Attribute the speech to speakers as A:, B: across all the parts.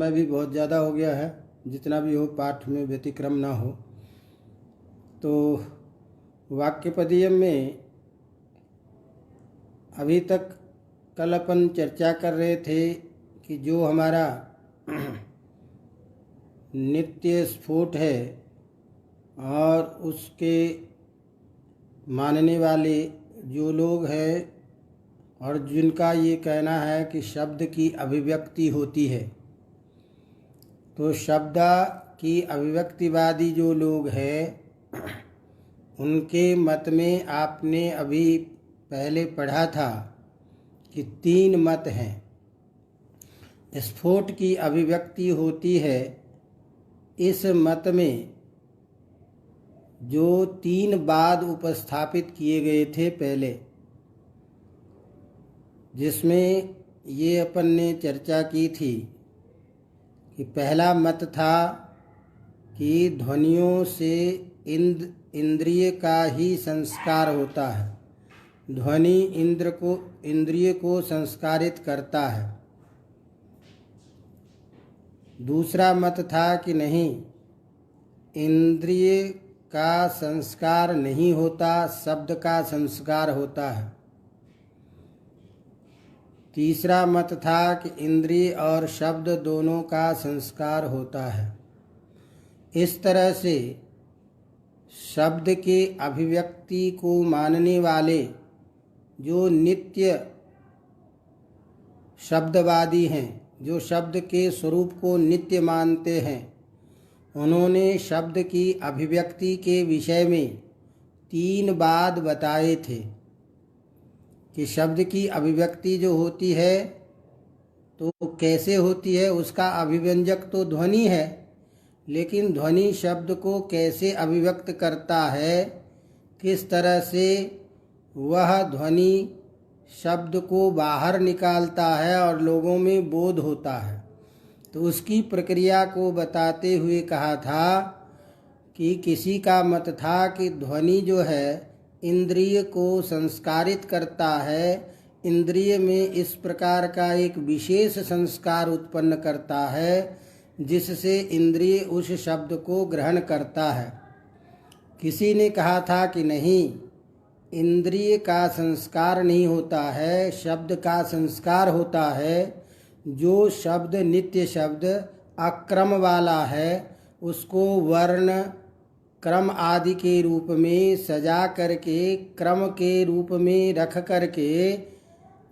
A: समय भी बहुत ज़्यादा हो गया है, जितना भी हो पाठ में व्यतिक्रम ना हो। तो वाक्यपदीयम में अभी तक कल अपन चर्चा कर रहे थे कि जो हमारा नित्य स्फोट है और उसके मानने वाले जो लोग हैं और जिनका ये कहना है कि शब्द की अभिव्यक्ति होती है, तो शब्द की अभिव्यक्तिवादी जो लोग हैं उनके मत में आपने अभी पहले पढ़ा था कि 3 मत हैं। स्फोट की अभिव्यक्ति होती है, इस मत में जो 3 वाद उपस्थापित किए गए थे पहले, जिसमें ये अपन ने चर्चा की थी कि पहला मत था कि ध्वनियों से इंद्रिय का ही संस्कार होता है, ध्वनि इंद्रिय को संस्कारित करता है। दूसरा मत था कि नहीं, इंद्रिय का संस्कार नहीं होता, शब्द का संस्कार होता है। तीसरा मत था कि इंद्रिय और शब्द दोनों का संस्कार होता है। इस तरह से शब्द के अभिव्यक्ति को मानने वाले जो नित्य शब्दवादी हैं, जो शब्द के स्वरूप को नित्य मानते हैं, उन्होंने शब्द की अभिव्यक्ति के विषय में 3 वाद बताए थे कि शब्द की अभिव्यक्ति जो होती है तो कैसे होती है। उसका अभिव्यंजक तो ध्वनि है, लेकिन ध्वनि शब्द को कैसे अभिव्यक्त करता है, किस तरह से वह ध्वनि शब्द को बाहर निकालता है और लोगों में बोध होता है, तो उसकी प्रक्रिया को बताते हुए कहा था कि किसी का मत था कि ध्वनि जो है इंद्रिय को संस्कारित करता है, इंद्रिय में इस प्रकार का एक विशेष संस्कार उत्पन्न करता है जिससे इंद्रिय उस शब्द को ग्रहण करता है। किसी ने कहा था कि नहीं, इंद्रिय का संस्कार नहीं होता है, शब्द का संस्कार होता है। जो शब्द नित्य शब्द अक्रम वाला है, उसको वर्ण क्रम आदि के रूप में सजा करके, क्रम के रूप में रख करके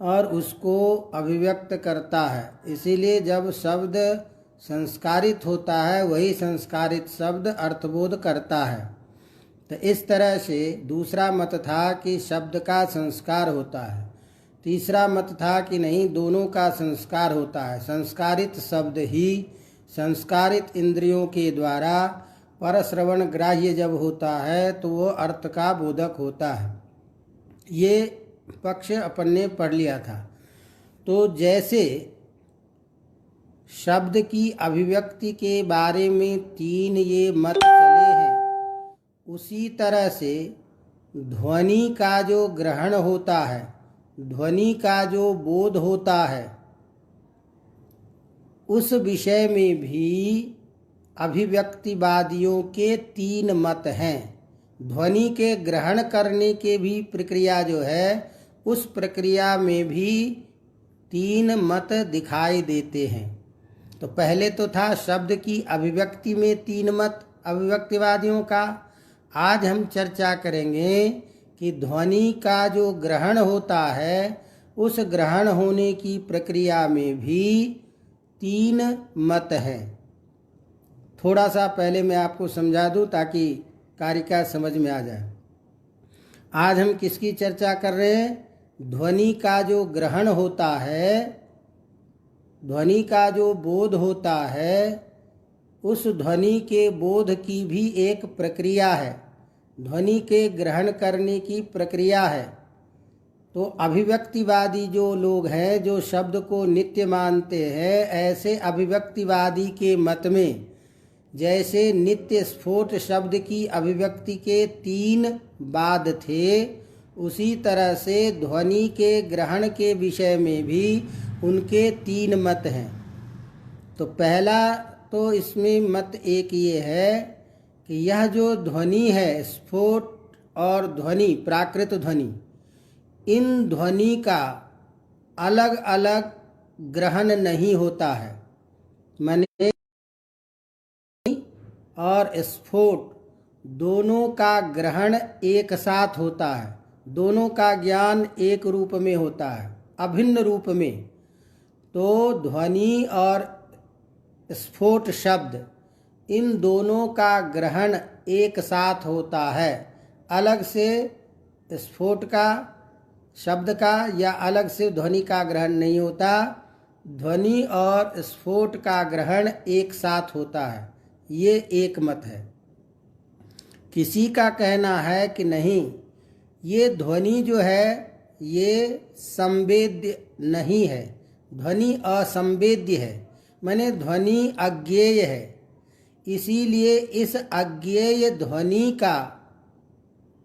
A: और उसको अभिव्यक्त करता है। इसीलिए जब शब्द संस्कारित होता है, वही संस्कारित शब्द अर्थबोध करता है। तो इस तरह से दूसरा मत था कि शब्द का संस्कार होता है। तीसरा मत था कि नहीं, दोनों का संस्कार होता है। संस्कारित शब्द ही संस्कारित इंद्रियों के द्वारा परश्रवण ग्राह्य जब होता है तो वो अर्थ का बोधक होता है। ये पक्ष अपन ने पढ़ लिया था। तो जैसे शब्द की अभिव्यक्ति के बारे में 3 ये मत चले हैं, उसी तरह से ध्वनि का जो ग्रहण होता है, ध्वनि का जो बोध होता है, उस विषय में भी अभिव्यक्तिवादियों के 3 मत हैं। ध्वनि के ग्रहण करने के भी प्रक्रिया जो है, उस प्रक्रिया में भी 3 मत दिखाई देते हैं। तो पहले तो था शब्द की अभिव्यक्ति में 3 मत अभिव्यक्तिवादियों का। आज हम चर्चा करेंगे कि ध्वनि का जो ग्रहण होता है, उस ग्रहण होने की प्रक्रिया में भी 3 मत हैं। थोड़ा सा पहले मैं आपको समझा दूं ताकि कारिका समझ में आ जाए। आज हम किसकी चर्चा कर रहे हैं? ध्वनि का जो ग्रहण होता है, ध्वनि का जो बोध होता है, उस ध्वनि के बोध की भी एक प्रक्रिया है, ध्वनि के ग्रहण करने की प्रक्रिया है। तो अभिव्यक्तिवादी जो लोग हैं, जो शब्द को नित्य मानते हैं, ऐसे अभिव्यक्तिवादी के मत में जैसे नित्य स्फोट शब्द की अभिव्यक्ति के 3 वाद थे, उसी तरह से ध्वनि के ग्रहण के विषय में भी उनके 3 मत हैं। तो पहला तो इसमें मत एक ये है कि यह जो ध्वनि है, स्फोट और ध्वनि, प्राकृत ध्वनि, इन ध्वनि का अलग अलग ग्रहण नहीं होता है। माने और स्फोट दोनों का ग्रहण एक साथ होता है, दोनों का ज्ञान एक रूप में होता है, अभिन्न रूप में। तो ध्वनि और स्फोट शब्द, इन दोनों का ग्रहण एक साथ होता है। अलग से स्फोट का, शब्द का, या अलग से ध्वनि का ग्रहण नहीं होता। ध्वनि और स्फोट का ग्रहण एक साथ होता है। ये एक मत है। किसी का कहना है कि नहीं, ये ध्वनि जो है ये संवेद्य नहीं है, ध्वनि असंवेद्य है, माने ध्वनि अज्ञेय है। इसीलिए इस अज्ञेय ध्वनि का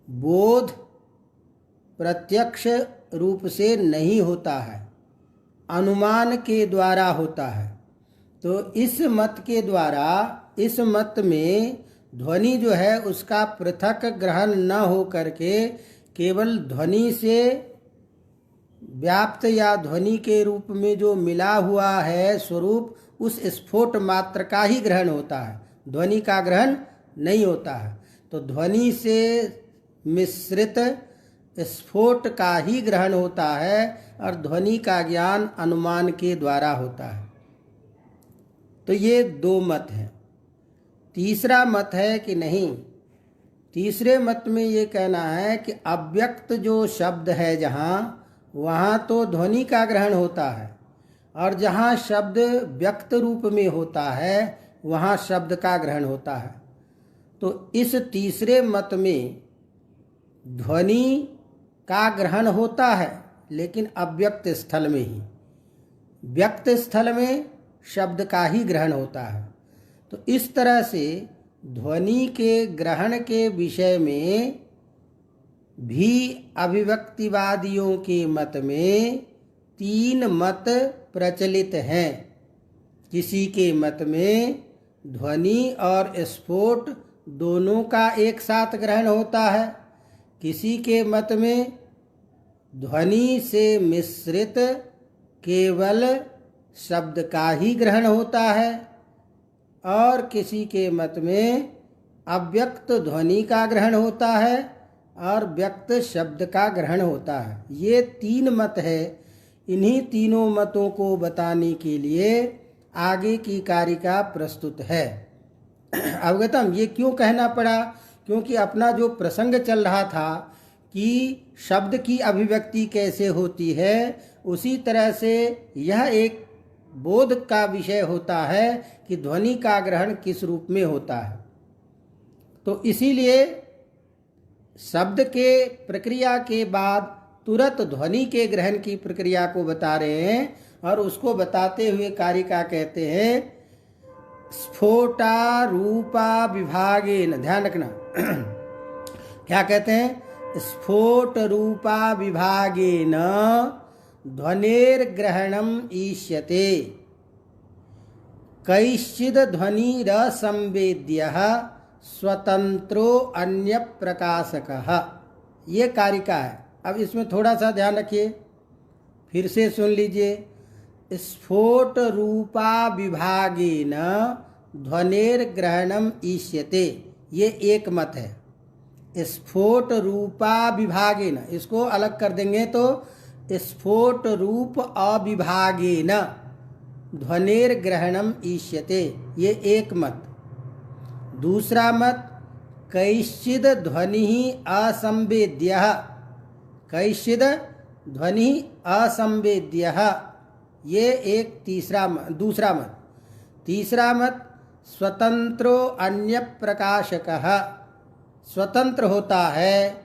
A: बोध प्रत्यक्ष रूप से नहीं होता है, अनुमान के द्वारा होता है। तो इस मत के द्वारा, इस मत में ध्वनि जो है उसका पृथक ग्रहण न हो करके केवल ध्वनि से व्याप्त या ध्वनि के रूप में जो मिला हुआ है स्वरूप, उस स्फोट मात्र का ही ग्रहण होता है, ध्वनि का ग्रहण नहीं होता है। तो ध्वनि से मिश्रित स्फोट का ही ग्रहण होता है और ध्वनि का ज्ञान अनुमान के द्वारा होता है। तो ये दो मत हैं। तीसरा मत है कि नहीं, तीसरे मत में ये कहना है कि अव्यक्त जो शब्द है जहाँ, वहाँ तो ध्वनि का ग्रहण होता है, और जहाँ शब्द व्यक्त रूप में होता है वहाँ शब्द का ग्रहण होता है। तो इस तीसरे मत में ध्वनि का ग्रहण होता है, लेकिन अव्यक्त स्थल में ही, व्यक्त स्थल में शब्द का ही ग्रहण होता है। तो इस तरह से ध्वनि के ग्रहण के विषय में भी अभिव्यक्तिवादियों के मत में तीन मत प्रचलित हैं। किसी के मत में ध्वनि और स्फोट दोनों का एक साथ ग्रहण होता है, किसी के मत में ध्वनि से मिश्रित केवल शब्द का ही ग्रहण होता है, और किसी के मत में अव्यक्त ध्वनि का ग्रहण होता है और व्यक्त शब्द का ग्रहण होता है। ये तीन मत है। इन्हीं तीनों मतों को बताने के लिए आगे की कारिका प्रस्तुत है। अवगतम, ये क्यों कहना पड़ा? क्योंकि अपना जो प्रसंग चल रहा था कि शब्द की अभिव्यक्ति कैसे होती है, उसी तरह से यह एक बोध का विषय होता है कि ध्वनि का ग्रहण किस रूप में होता है। तो इसीलिए शब्द के प्रक्रिया के बाद तुरंत ध्वनि के ग्रहण की प्रक्रिया को बता रहे हैं, और उसको बताते हुए कारिका कहते हैं स्फोटा रूपा विभागेन। ध्यान रखना क्या कहते हैं? स्फोट रूपा विभागेन ध्वनिर्ग्रहणम ईष्यते, कैश्चिद ध्वनिरसंवेद्यः स्वतंत्रो अन्य प्रकाशकः। ये कारिका है। अब इसमें थोड़ा सा ध्यान रखिए, फिर से सुन लीजिए। स्फोट रूपा विभागेन ध्वनिर्ग्रहणम ईष्यते, ये एक मत है। स्फोट रूपा विभागेन, इसको अलग कर देंगे तो स्फोट रूप अविभागेन ध्वनिर्ग्रहणम ईष्यते, ये एक मत। दूसरा मत कैश्चिद ध्वनि असंवेद्यः, कैश्चिद ध्वनि असंवेद्यः, ये एक दूसरा मत। तीसरा मत स्वतंत्रो अन्य प्रकाशकः, स्वतंत्र होता है,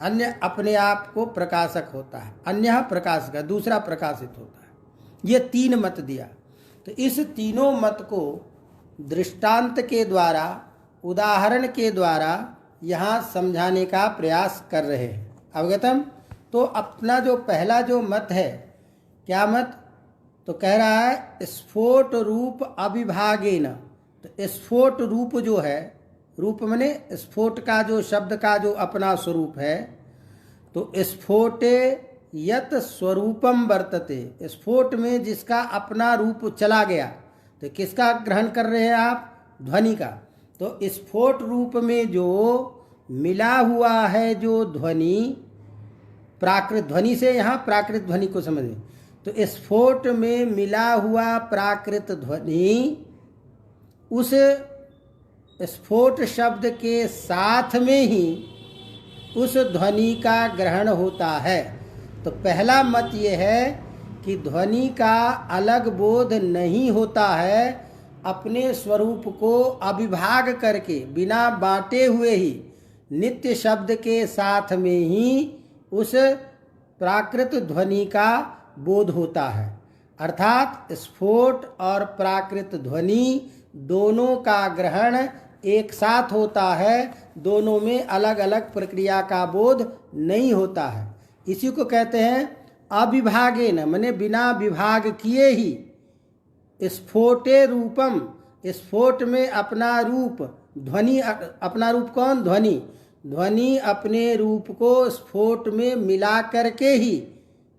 A: अन्य अपने आप को प्रकाशक होता है, अन्य प्रकाशक, दूसरा प्रकाशित होता है। ये तीन मत दिया। तो इस तीनों मत को दृष्टांत के द्वारा, उदाहरण के द्वारा यहाँ समझाने का प्रयास कर रहे हैं। अवगतम? तो अपना जो पहला जो मत है, क्या मत? तो कह रहा है स्फोट रूप अविभागेन। तो स्फोट रूप जो है, रूप माने स्फोट का जो शब्द का जो अपना स्वरूप है, तो स्फोटे यत स्वरूपम वर्तते, स्फोट में जिसका अपना रूप चला गया, तो किसका ग्रहण कर रहे हैं आप? ध्वनि का। तो स्फोट रूप में जो मिला हुआ है जो ध्वनि, प्राकृत ध्वनि से यहाँ प्राकृत ध्वनि को समझें, तो स्फोट में मिला हुआ प्राकृत ध्वनि उस स्फोट शब्द के साथ में ही उस ध्वनि का ग्रहण होता है। तो पहला मत ये है कि ध्वनि का अलग बोध नहीं होता है, अपने स्वरूप को अविभाग करके बिना बांटे हुए ही नित्य शब्द के साथ में ही उस प्राकृत ध्वनि का बोध होता है। अर्थात स्फोट और प्राकृत ध्वनि दोनों का ग्रहण एक साथ होता है, दोनों में अलग अलग प्रक्रिया का बोध नहीं होता है। इसी को कहते हैं अविभागेन, माने बिना विभाग किए ही स्फोटे रूपम, स्फोट में अपना रूप, ध्वनि अपना रूप कौन? ध्वनि। ध्वनि अपने रूप को स्फोट में मिला करके ही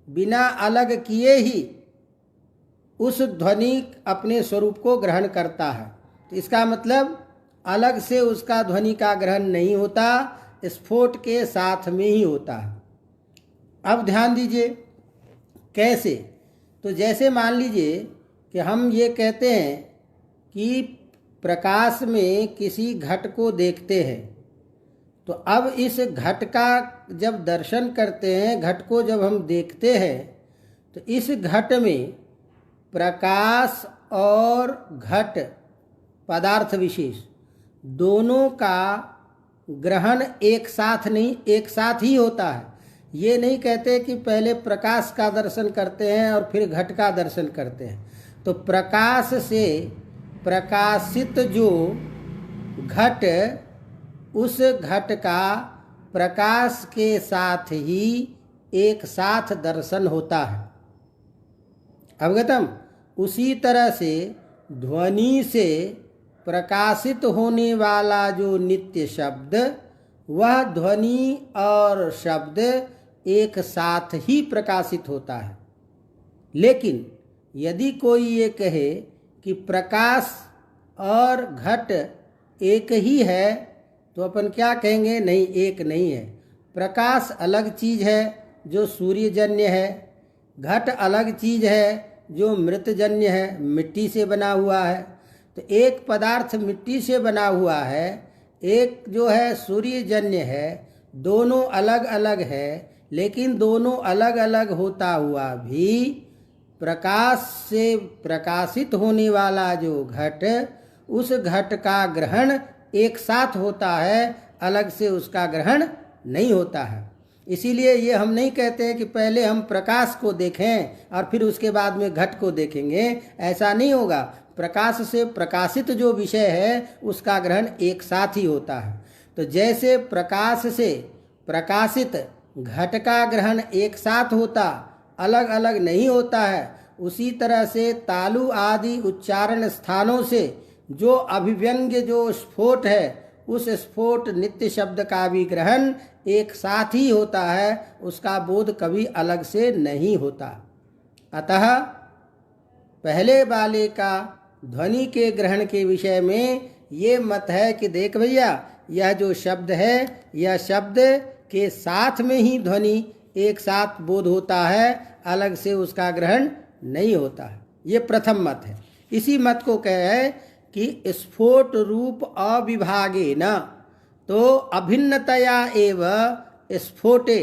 A: बिना अलग किए ही उस ध्वनि अपने स्वरूप को ग्रहण करता है। तो इसका मतलब अलग से उसका ध्वनि का ग्रहण नहीं होता, स्फोट के साथ में ही होता है। अब ध्यान दीजिए कैसे। तो जैसे मान लीजिए कि हम ये कहते हैं कि प्रकाश में किसी घट को देखते हैं, तो अब इस घट का जब दर्शन करते हैं, घट को जब हम देखते हैं, तो इस घट में प्रकाश और घट पदार्थ विशेष दोनों का ग्रहण एक साथ नहीं, एक साथ ही होता है। ये नहीं कहते कि पहले प्रकाश का दर्शन करते हैं और फिर घट का दर्शन करते हैं। तो प्रकाश से प्रकाशित जो घट, उस घट का प्रकाश के साथ ही एक साथ दर्शन होता है। अवगतम? उसी तरह से ध्वनि से प्रकाशित होने वाला जो नित्य शब्द, वह ध्वनि और शब्द एक साथ ही प्रकाशित होता है। लेकिन यदि कोई ये कहे कि प्रकाश और घट एक ही है, तो अपन क्या कहेंगे? नहीं, एक नहीं है। प्रकाश अलग चीज है जो सूर्यजन्य है, घट अलग चीज है जो मृतजन्य है, मिट्टी से बना हुआ है। तो एक पदार्थ मिट्टी से बना हुआ है, एक जो है सूर्यजन्य है, दोनों अलग अलग है, लेकिन दोनों अलग अलग होता हुआ भी प्रकाश से प्रकाशित होने वाला जो घट, उस घट का ग्रहण एक साथ होता है, अलग से उसका ग्रहण नहीं होता है। इसीलिए ये हम नहीं कहते हैं कि पहले हम प्रकाश को देखें और फिर उसके बाद में घट को देखेंगे, ऐसा नहीं होगा। प्रकाश से प्रकाशित जो विषय है उसका ग्रहण एक साथ ही होता है। तो जैसे प्रकाश से प्रकाशित घट का ग्रहण एक साथ होता, अलग अलग नहीं होता है, उसी तरह से तालु आदि उच्चारण स्थानों से जो अभिव्यंग्य जो स्फोट है, उस स्फोट नित्य शब्द का भी ग्रहण एक साथ ही होता है, उसका बोध कभी अलग से नहीं होता। अतः पहले वाले का ध्वनि के ग्रहण के विषय में ये मत है कि देख भैया, यह जो शब्द है, यह शब्द के साथ में ही ध्वनि एक साथ बोध होता है, अलग से उसका ग्रहण नहीं होता है। ये प्रथम मत है। इसी मत को कहे कि स्फोट रूप अविभागे न, तो अभिन्नतया एव स्फोटे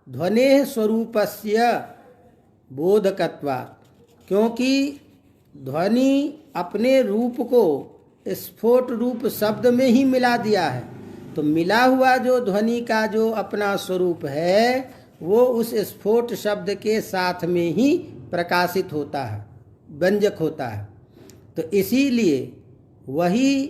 A: ध्वनेः स्वरूपस्य बोधकत्वात्। क्योंकि ध्वनि अपने रूप को स्फोट रूप शब्द में ही मिला दिया है, तो मिला हुआ जो ध्वनि का जो अपना स्वरूप है, वो उस स्फोट शब्द के साथ में ही प्रकाशित होता है, व्यंजक होता है। तो इसीलिए वही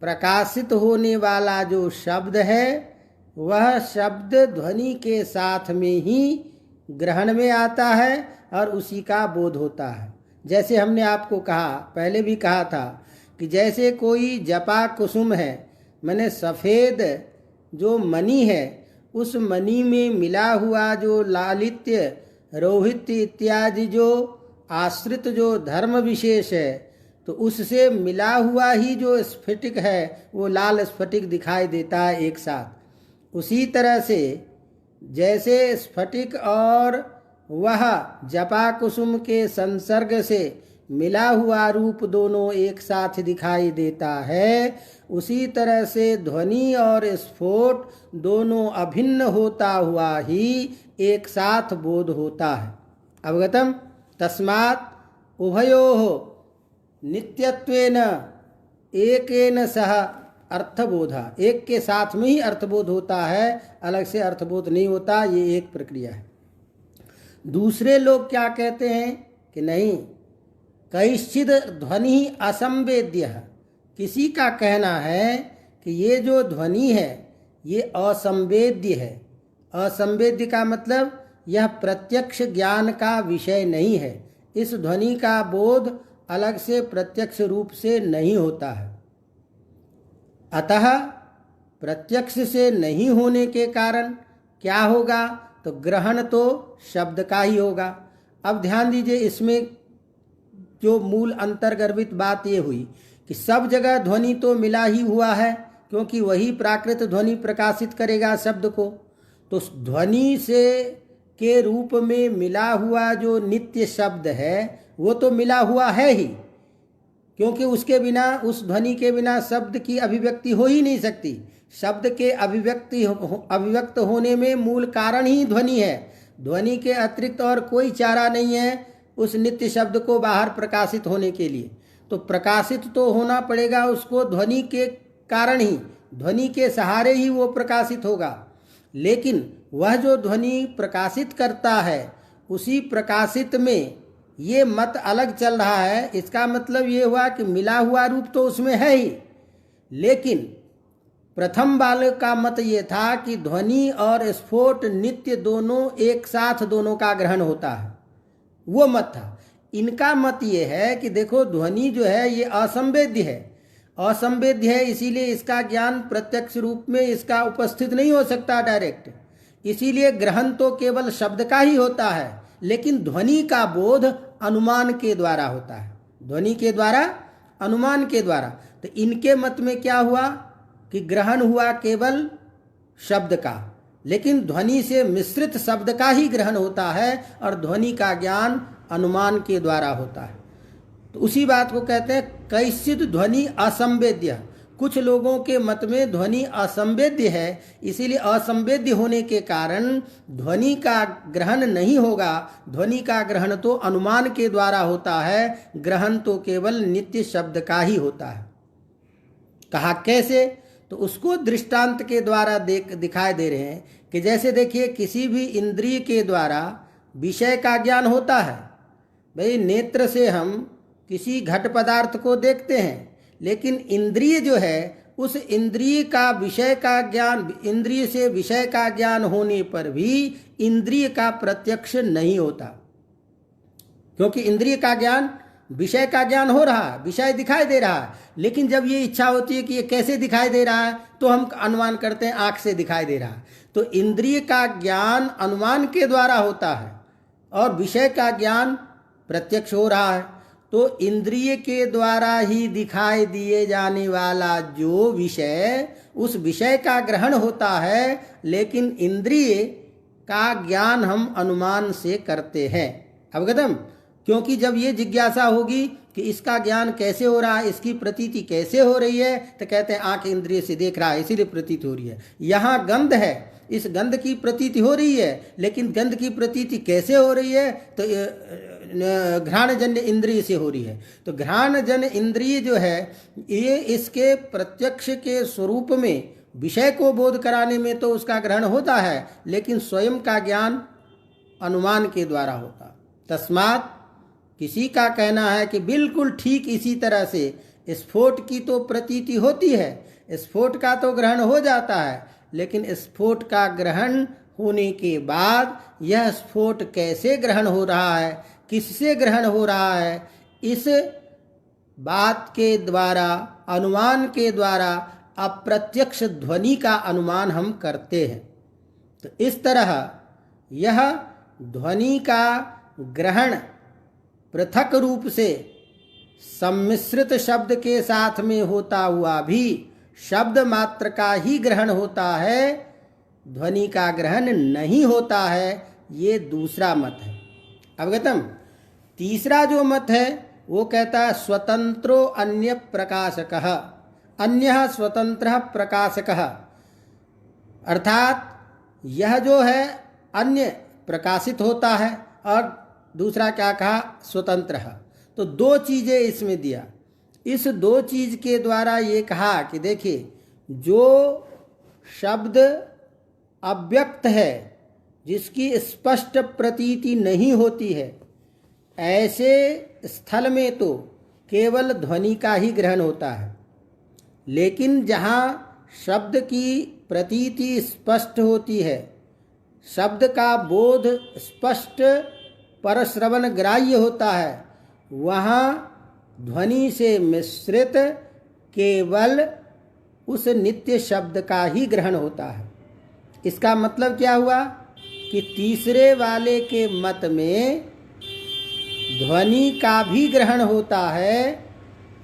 A: प्रकाशित होने वाला जो शब्द है, वह शब्द ध्वनि के साथ में ही ग्रहण में आता है और उसी का बोध होता है। जैसे हमने आपको कहा, पहले भी कहा था कि जैसे कोई जपा कुसुम है, माने सफ़ेद जो मणि है, उस मणि में मिला हुआ जो लालित्य, रोहित्य इत्यादि जो आश्रित जो धर्म विशेष है, तो उससे मिला हुआ ही जो स्फटिक है वो लाल स्फटिक दिखाई देता है एक साथ। उसी तरह से जैसे स्फटिक और वह जपा कुसुम के संसर्ग से मिला हुआ रूप दोनों एक साथ दिखाई देता है, उसी तरह से ध्वनि और स्फोट दोनों अभिन्न होता हुआ ही एक साथ बोध होता है। अवगतम? तस्मात् उभयोः नित्यत्वेन एकेन सह अर्थबोधा, एक के साथ में ही अर्थबोध होता है, अलग से अर्थबोध नहीं होता। ये एक प्रक्रिया है। दूसरे लोग क्या कहते हैं कि नहीं, कैश्चिद ध्वनि असंवेद्य, किसी का कहना है कि ये जो ध्वनि है ये असंवेद्य है। असंवेद्य का मतलब यह प्रत्यक्ष ज्ञान का विषय नहीं है। इस ध्वनि का बोध अलग से प्रत्यक्ष रूप से नहीं होता है। अतः प्रत्यक्ष से नहीं होने के कारण क्या होगा, तो ग्रहण तो शब्द का ही होगा। अब ध्यान दीजिए, इसमें जो मूल अंतर्गर्भित बात ये हुई कि सब जगह ध्वनि तो मिला ही हुआ है, क्योंकि वही प्राकृत ध्वनि प्रकाशित करेगा शब्द को। तो ध्वनि से के रूप में मिला हुआ जो नित्य शब्द है वो तो मिला हुआ है ही, क्योंकि उसके बिना, उस ध्वनि के बिना शब्द की अभिव्यक्ति हो ही नहीं सकती। शब्द के अभिव्यक्त होने में मूल कारण ही ध्वनि है। ध्वनि के अतिरिक्त और कोई चारा नहीं है उस नित्य शब्द को बाहर प्रकाशित होने के लिए। तो प्रकाशित तो होना पड़ेगा उसको ध्वनि के कारण ही, ध्वनि के सहारे ही वो प्रकाशित होगा। लेकिन वह जो ध्वनि प्रकाशित करता है, उसी प्रकाशित में ये मत अलग चल रहा है। इसका मतलब ये हुआ कि मिला हुआ रूप तो उसमें है ही, लेकिन प्रथम वाले का मत ये था कि ध्वनि और स्फोट नित्य दोनों एक साथ दोनों का ग्रहण होता है, वो मत था। इनका मत ये है कि देखो ध्वनि जो है ये असंवेद्य है, असंवेद्य है, इसीलिए इसका ज्ञान प्रत्यक्ष रूप में इसका उपस्थित नहीं हो सकता डायरेक्ट। इसीलिए ग्रहण तो केवल शब्द का ही होता है, लेकिन ध्वनि का बोध अनुमान के द्वारा होता है, ध्वनि के द्वारा, अनुमान के द्वारा। तो इनके मत में क्या हुआ कि ग्रहण हुआ केवल शब्द का, लेकिन ध्वनि से मिश्रित शब्द का ही ग्रहण होता है और ध्वनि का ज्ञान अनुमान के द्वारा होता है। तो उसी बात को कहते हैं कैश्चिद ध्वनि असंवेद्य। कुछ लोगों के मत में ध्वनि असंवेद्य है, इसीलिए असंवेद्य होने के कारण ध्वनि का ग्रहण नहीं होगा। ध्वनि का ग्रहण तो अनुमान के द्वारा होता है, ग्रहण तो केवल नित्य शब्द का ही होता है। कहा कैसे, तो उसको दृष्टांत के द्वारा दिखाई दे रहे हैं कि जैसे देखिए किसी भी इंद्रिय के द्वारा विषय का ज्ञान होता है। भाई नेत्र से हम किसी घट पदार्थ को देखते हैं, लेकिन इंद्रिय जो है उस इंद्रिय का विषय का ज्ञान, इंद्रिय से विषय का ज्ञान होने पर भी इंद्रिय का प्रत्यक्ष नहीं होता, क्योंकि इंद्रिय का ज्ञान, विषय का ज्ञान हो रहा है, विषय दिखाई दे रहा है। लेकिन जब ये इच्छा होती है कि ये कैसे दिखाई दे रहा है, तो हम अनुमान करते हैं आँख से दिखाई दे रहा है। तो इंद्रिय का ज्ञान अनुमान के द्वारा होता है और विषय का ज्ञान प्रत्यक्ष हो रहा है। तो इंद्रिय के द्वारा ही दिखाई दिए जाने वाला जो विषय, उस विषय का ग्रहण होता है, लेकिन इंद्रिय का ज्ञान हम अनुमान से करते हैं। अवगतम? क्योंकि जब ये जिज्ञासा होगी कि इसका ज्ञान कैसे हो रहा है, इसकी प्रतीति कैसे हो रही है, तो कहते हैं आंख इंद्रिय से देख रहा है इसीलिए प्रतीति हो रही है। यहाँ गंध है, इस गंध की प्रतीति हो रही है, लेकिन गंध की प्रतीति कैसे हो रही है, तो घ्राणजन्य इंद्रिय से हो रही है। तो घ्राणजन्य इंद्रिय जो है ये इसके प्रत्यक्ष के स्वरूप में विषय को बोध कराने में तो उसका ग्रहण होता है, लेकिन स्वयं का ज्ञान अनुमान के द्वारा होता। तस्मात् किसी का कहना है कि बिल्कुल ठीक इसी तरह से स्फोट की तो प्रतीति होती है, स्फोट का तो ग्रहण हो जाता है, लेकिन स्फोट का ग्रहण होने के बाद यह स्फोट कैसे ग्रहण हो रहा है, किससे ग्रहण हो रहा है, इस बात के द्वारा, अनुमान के द्वारा अप्रत्यक्ष ध्वनि का अनुमान हम करते हैं। तो इस तरह यह ध्वनि का ग्रहण पृथक रूप से सम्मिश्रित शब्द के साथ में होता हुआ भी शब्द मात्र का ही ग्रहण होता है, ध्वनि का ग्रहण नहीं होता है, ये दूसरा मत है। अवगतम। तीसरा जो मत है वो कहता है स्वतंत्रो अन्य प्रकाशकः, अन्यः स्वतंत्रः प्रकाशकः, अर्थात यह जो है अन्य प्रकाशित होता है और दूसरा क्या कहा, स्वतंत्र है। तो दो चीजें इसमें दिया। इस दो चीज के द्वारा ये कहा कि देखिए, जो शब्द अव्यक्त है, जिसकी स्पष्ट प्रतीति नहीं होती है, ऐसे स्थल में तो केवल ध्वनि का ही ग्रहण होता है। लेकिन जहाँ शब्द की प्रतीति स्पष्ट होती है, शब्द का बोध स्पष्ट परश्रवण ग्राह्य होता है, वहाँ ध्वनि से मिश्रित केवल उस नित्य शब्द का ही ग्रहण होता है। इसका मतलब क्या हुआ कि तीसरे वाले के मत में ध्वनि का भी ग्रहण होता है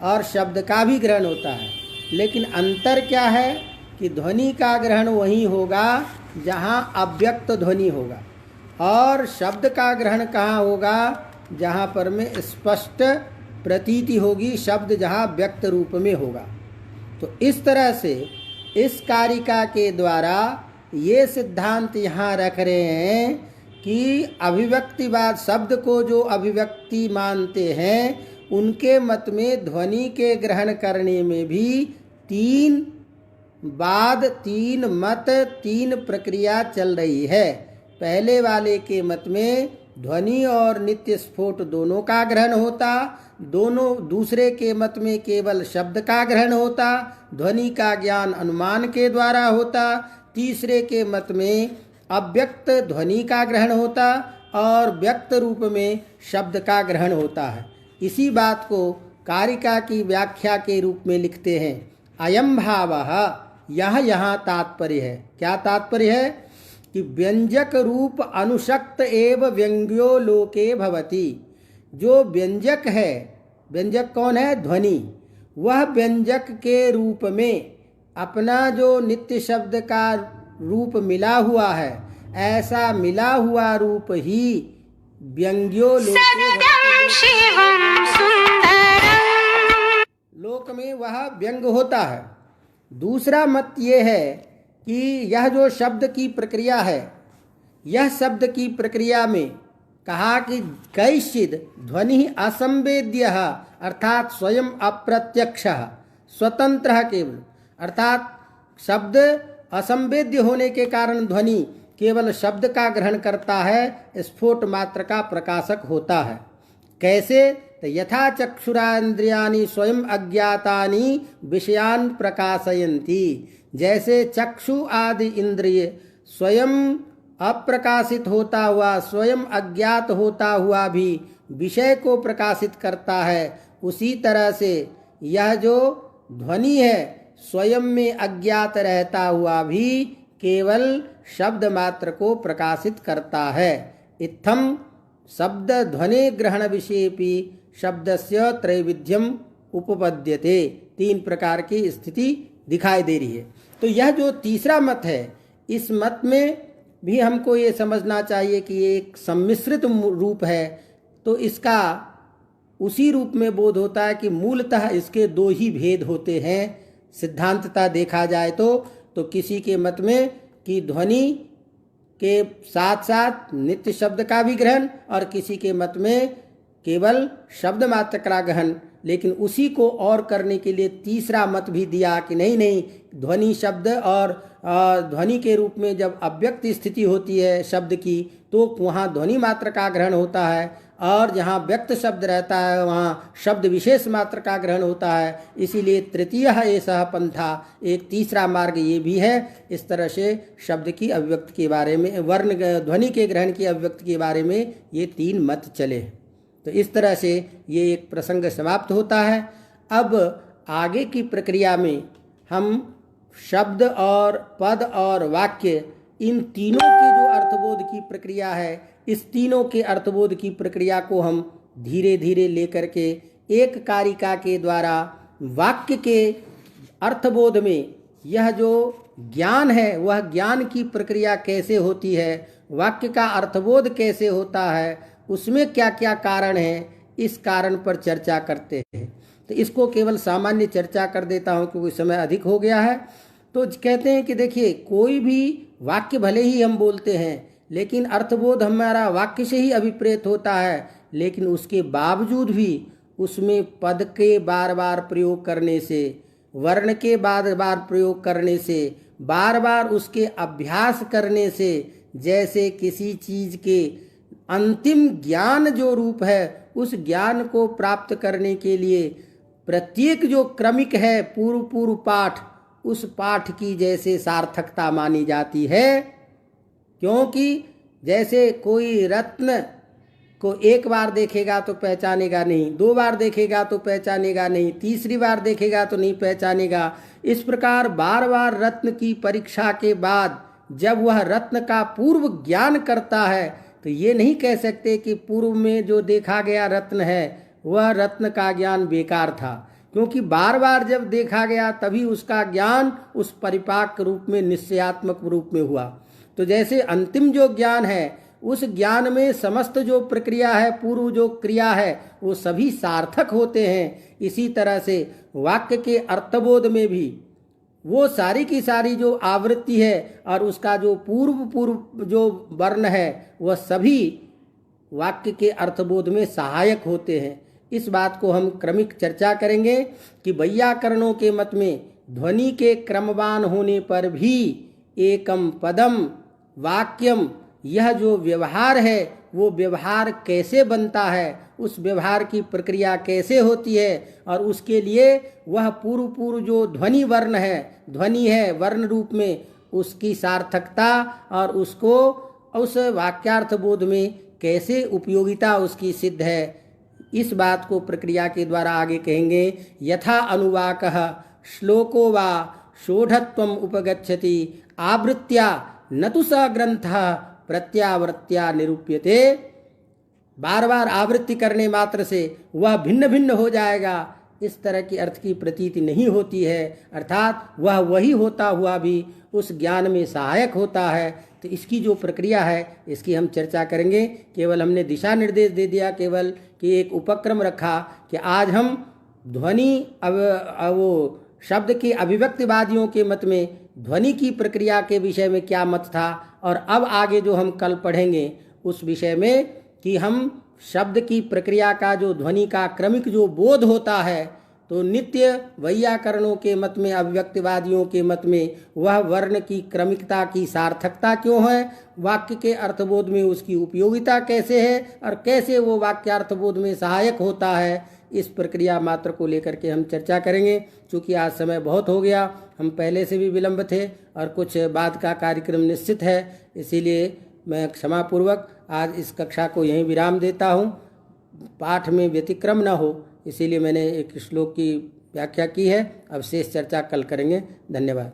A: और शब्द का भी ग्रहण होता है, लेकिन अंतर क्या है कि ध्वनि का ग्रहण वहीं होगा जहाँ अव्यक्त ध्वनि होगा, और शब्द का ग्रहण कहाँ होगा, जहाँ पर में स्पष्ट प्रतीति होगी, शब्द जहाँ व्यक्त रूप में होगा। तो इस तरह से इस कारिका के द्वारा ये सिद्धांत यहाँ रख रहे हैं कि अभिव्यक्तिवाद शब्द को जो अभिव्यक्ति मानते हैं, उनके मत में ध्वनि के ग्रहण करने में भी तीन मत, तीन प्रक्रिया चल रही है। पहले वाले के मत में ध्वनि और नित्य स्फोट दोनों का ग्रहण होता, दूसरे के मत में केवल शब्द का ग्रहण होता, ध्वनि का ज्ञान अनुमान के द्वारा होता, तीसरे के मत में अव्यक्त ध्वनि का ग्रहण होता और व्यक्त रूप में शब्द का ग्रहण होता है। इसी बात को कारिका की व्याख्या के रूप में लिखते हैं, अयम भावः, यहाँ तात्पर्य है। क्या तात्पर्य है कि व्यंजक रूप अनुशक्त एव व्यंग्यो लोके भवति। जो व्यंजक है, व्यंजक कौन है, ध्वनि, वह व्यंजक के रूप में अपना जो नित्य शब्द का रूप मिला हुआ है, ऐसा मिला हुआ रूप ही व्यंग्यो लोक में वह व्यंग होता है। दूसरा मत ये है कि यह जो शब्द की प्रक्रिया है, यह शब्द की प्रक्रिया में कहा कि कैश्चिद ध्वनि असंवेद्य, अर्थात स्वयं अप्रत्यक्ष, स्वतंत्र केवल, अर्थात शब्द असंवेद्य होने के कारण ध्वनि केवल शब्द का ग्रहण करता है, स्फोट मात्र का प्रकाशक होता है। कैसे, तो यथा चक्षुरांद्रियानि स्वयं अज्ञातानि विषयान प्रकाशयन्ति, जैसे चक्षु आदि इंद्रिय स्वयं अप्रकाशित होता हुआ, स्वयं अज्ञात होता हुआ भी विषय को प्रकाशित करता है, उसी तरह से यह जो ध्वनि है स्वयं में अज्ञात रहता हुआ भी केवल शब्द मात्र को प्रकाशित करता है। इत्थम शब्द ध्वनि ग्रहण विषयेपि शब्दस्य त्रैविध्यम उपपद्यते। तीन प्रकार की स्थिति दिखाई दे रही है। तो यह जो तीसरा मत है, इस मत में भी हमको ये समझना चाहिए कि ये एक सम्मिश्रित रूप है, तो इसका उसी रूप में बोध होता है कि मूलतः इसके दो ही भेद होते हैं। सिद्धांतता देखा जाए तो किसी के मत में कि ध्वनि के साथ साथ नित्य शब्द का भी ग्रहण, और किसी के मत में केवल शब्द मात्र का ग्रहण। लेकिन उसी को और करने के लिए तीसरा मत भी दिया कि नहीं, ध्वनि शब्द और ध्वनि के रूप में जब अव्यक्त स्थिति होती है शब्द की, तो वहाँ ध्वनि मात्र का ग्रहण होता है, और जहाँ व्यक्त शब्द रहता है वहाँ शब्द विशेष मात्र का ग्रहण होता है। इसीलिए तृतीय एषः पंथा, एक तीसरा मार्ग ये भी है। इस तरह से शब्द की अभिव्यक्ति के बारे में, वर्ण ध्वनि के ग्रहण की अभिव्यक्ति के बारे में ये तीन मत चले। तो इस तरह से ये एक प्रसंग समाप्त होता है। अब आगे की प्रक्रिया में हम शब्द और पद और वाक्य, इन तीनों के जो अर्थबोध की प्रक्रिया है, इस तीनों के अर्थबोध की प्रक्रिया को हम धीरे धीरे लेकर के एक कारिका के द्वारा वाक्य के अर्थबोध में यह जो ज्ञान है वह ज्ञान की प्रक्रिया कैसे होती है, वाक्य का अर्थबोध कैसे होता है, उसमें क्या क्या कारण है, इस कारण पर चर्चा करते हैं। तो इसको केवल सामान्य चर्चा कर देता हूँ क्योंकि समय अधिक हो गया है। तो कहते हैं कि देखिए, कोई भी वाक्य भले ही हम बोलते हैं लेकिन अर्थबोध हमारा वाक्य से ही अभिप्रेत होता है, लेकिन उसके बावजूद भी उसमें पद के बार बार प्रयोग करने से, वर्ण के बार बार प्रयोग करने से, बार बार उसके अभ्यास करने से, जैसे किसी चीज़ के अंतिम ज्ञान जो रूप है उस ज्ञान को प्राप्त करने के लिए प्रत्येक जो क्रमिक है पूर्व पूर्व पाठ, उस पाठ की जैसे सार्थकता मानी जाती है। क्योंकि जैसे कोई रत्न को एक बार देखेगा तो पहचानेगा नहीं, दो बार देखेगा तो पहचानेगा नहीं, तीसरी बार देखेगा तो नहीं पहचानेगा। इस प्रकार बार बार रत्न की परीक्षा के बाद जब वह रत्न का पूर्व ज्ञान करता है तो ये नहीं कह सकते कि पूर्व में जो देखा गया रत्न है वह रत्न का ज्ञान बेकार था, क्योंकि बार बार जब देखा गया तभी उसका ज्ञान उस परिपाक रूप में, निश्चयात्मक रूप में हुआ। तो जैसे अंतिम जो ज्ञान है उस ज्ञान में समस्त जो प्रक्रिया है, पूर्व जो क्रिया है, वो सभी सार्थक होते हैं। इसी तरह से वाक्य के अर्थबोध में भी वो सारी की सारी जो आवृत्ति है और उसका जो पूर्व जो वर्ण है वह सभी वाक्य के अर्थबोध में सहायक होते हैं। इस बात को हम क्रमिक चर्चा करेंगे कि वैयाकरणों के मत में ध्वनि के क्रमवान होने पर भी एकम पदम वाक्यम, यह जो व्यवहार है वो व्यवहार कैसे बनता है, उस व्यवहार की प्रक्रिया कैसे होती है, और उसके लिए वह पूर्व जो ध्वनि वर्ण है, ध्वनि है वर्ण रूप में, उसकी सार्थकता और उसको उस वाक्यार्थ बोध में कैसे उपयोगिता उसकी सिद्ध है, इस बात को प्रक्रिया के द्वारा आगे कहेंगे। यथा अनुवाकः श्लोको वा षोढत्वम उपगच्छति आवृत्त्या न तु स ग्रंथः प्रत्यावर्त्या निरूप्यते। बार बार आवृत्ति करने मात्र से वह भिन्न भिन्न हो जाएगा, इस तरह की अर्थ की प्रतीति नहीं होती है, अर्थात वह वही होता हुआ भी उस ज्ञान में सहायक होता है। तो इसकी जो प्रक्रिया है इसकी हम चर्चा करेंगे। केवल हमने दिशा निर्देश दे दिया, केवल कि एक उपक्रम रखा कि आज हम ध्वनि वो शब्द के अभिव्यक्तिवादियों के मत में ध्वनि की प्रक्रिया के विषय में क्या मत था, और अब आगे जो हम कल पढ़ेंगे उस विषय में कि हम शब्द की प्रक्रिया का जो ध्वनि का क्रमिक जो बोध होता है, तो नित्य वैयाकरणों के मत में, अभिव्यक्तिवादियों के मत में वह वर्ण की क्रमिकता की सार्थकता क्यों है, वाक्य के अर्थबोध में उसकी उपयोगिता कैसे है और कैसे वो वाक्यार्थबोध में सहायक होता है, इस प्रक्रिया मात्र को लेकर के हम चर्चा करेंगे। चूँकि आज समय बहुत हो गया, हम पहले से भी विलंब थे और कुछ बाद का कार्यक्रम निश्चित है, इसीलिए मैं क्षमापूर्वक आज इस कक्षा को यहीं विराम देता हूँ। पाठ में व्यतिक्रम न हो इसीलिए मैंने एक श्लोक की व्याख्या की है। अब शेष चर्चा कल करेंगे। धन्यवाद।